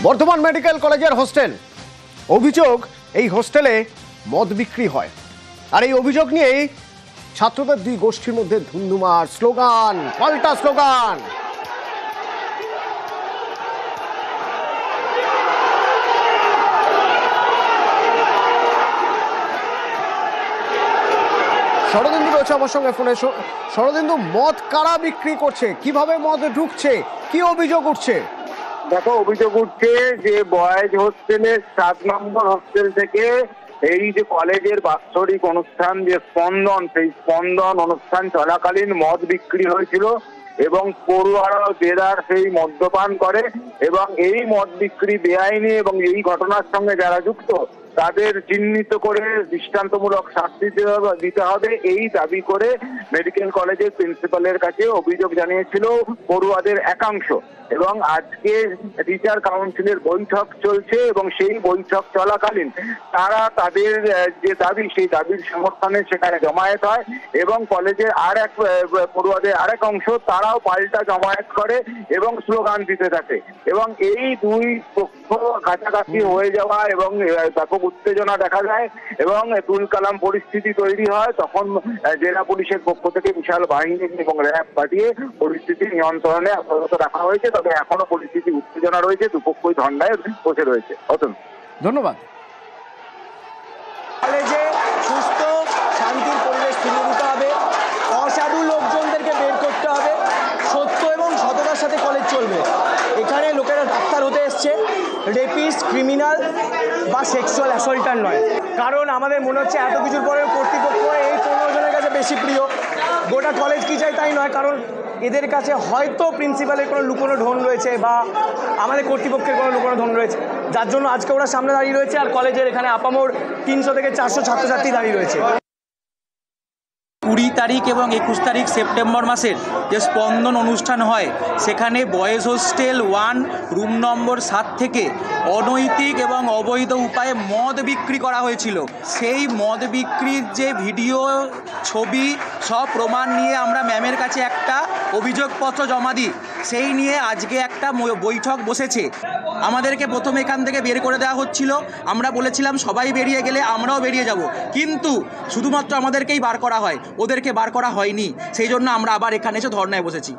Bardhaman medical কলেজের hostel, অভিযোগ এই হোস্টেলে মদ বিক্রি হয়। আর এই অভিযোগ নিয়েই ছাত্রদের দুই গোষ্ঠীর মধ্যে ধুন্ধুমার, স্লোগান, পাল্টা স্লোগান। শরদিন্দু রয়েছে আমার সঙ্গে ফোনে। শরদিন্দু, মদ কারা বিক্রি করছে, কিভাবে মদ ঢুকছে, কি অভিযোগ উঠছে? দেখো, অভিযোগ উঠছে যে বয়েজ হোস্টেলের 7 নম্বর হোস্টেল থেকে এই যে কলেজের বাৎসরিক অনুষ্ঠান যে স্পন্দন, সেই স্পন্দন অনুষ্ঠান চলাকালীন মদ বিক্রি হয়েছিল এবং পড়ুয়ারাও দেদার সেই মদ্যপান করে এবং এই মদ বিক্রি বেআইনি এবং এই ঘটনার সঙ্গে যারা যুক্ত তাদের চিহ্নিত করে দৃষ্টান্তমূলক শাস্তি দিতে হবে এই দাবি করে মেডিকেল কলেজের প্রিন্সিপালের কাছে অভিযোগ জানিয়েছিল পড়ুয়াদের একাংশ। এবং আজকে টিচার কাউন্সিলের বৈঠক চলছে এবং সেই বৈঠক চলাকালীন তারা তাদের যে দাবি, সেই দাবির সমর্থনে সেখানে জমায়েত হয় এবং কলেজের পড়ুয়াদের আরেক অংশ তারাও পাল্টা জমায়েত করে এবং স্লোগান দিতে থাকে এবং এই দুই পক্ষ কাছাকাছি হয়ে যাওয়া এবং ব্যাপক উত্তেজনা দেখা যায় এবং তুলকালাম পরিস্থিতি তৈরি হয়। তখন জেলা পুলিশের পক্ষ থেকে বিশাল বাহিনী এবং র্যাব পাঠিয়ে পরিস্থিতি নিয়ন্ত্রণে আপাতত রাখা হয়েছে। তবে এখনো পরিস্থিতি উত্তেজনা রয়েছে, দুপক্ষই ঝন্ডায় বসে রয়েছে। ধন্যবাদ। কলেজে সুস্থ শান্তির পরিবেশ ফিরিয়ে দিতে হবে, অসাধু লোকজনদেরকে বের করতে হবে, সত্য এবং সততার সাথে কলেজ চলবে। এখানে লোকেরা ডাক্তার হতে এসছে, রেপিস্ট, ক্রিমিনাল বা সেক্সুয়াল অ্যাসল্টার নয়। কারণ আমাদের মনে হচ্ছে এত কিছুর পরে কর্তৃপক্ষ এই 15 জনের কাছে বেশি প্রিয়। গোটা কলেজ কি চাই তাই নয়, কারণ এদের কাছে হয়তো প্রিন্সিপালের কোনো লুকোনো ধন রয়েছে বা আমাদের কর্তৃপক্ষের কোনো লুকোনো ধন রয়েছে, যার জন্য আজকে ওরা সামনে দাঁড়িয়ে রয়েছে আর কলেজের এখানে আপামোর 300 থেকে 400 ছাত্রছাত্রী দাঁড়িয়ে রয়েছে। 20 তারিখ এবং 21 তারিখ সেপ্টেম্বর মাসের যে স্পন্দন অনুষ্ঠান হয়, সেখানে বয়েজ হোস্টেল 1 রুম নম্বর 7 থেকে অনৈতিক এবং অবৈধ উপায়ে মদ বিক্রি করা হয়েছিল। সেই মদ বিক্রির যে ভিডিও, ছবি সব প্রমাণ নিয়ে আমরা ম্যামের কাছে একটা অভিযোগপত্র জমা দিই। সেই নিয়ে আজকে একটা বৈঠক বসেছে। আমাদেরকে প্রথমে এখান থেকে বের করে দেওয়া হচ্ছিল। আমরা বলেছিলাম সবাই বেরিয়ে গেলে আমরাও বেরিয়ে যাব, কিন্তু শুধুমাত্র আমাদেরকেই বার করা হয়, ওদেরকে বার করা হয়নি। সেই জন্য আমরা আবার এখানে এসে ধর্নায় বসেছি।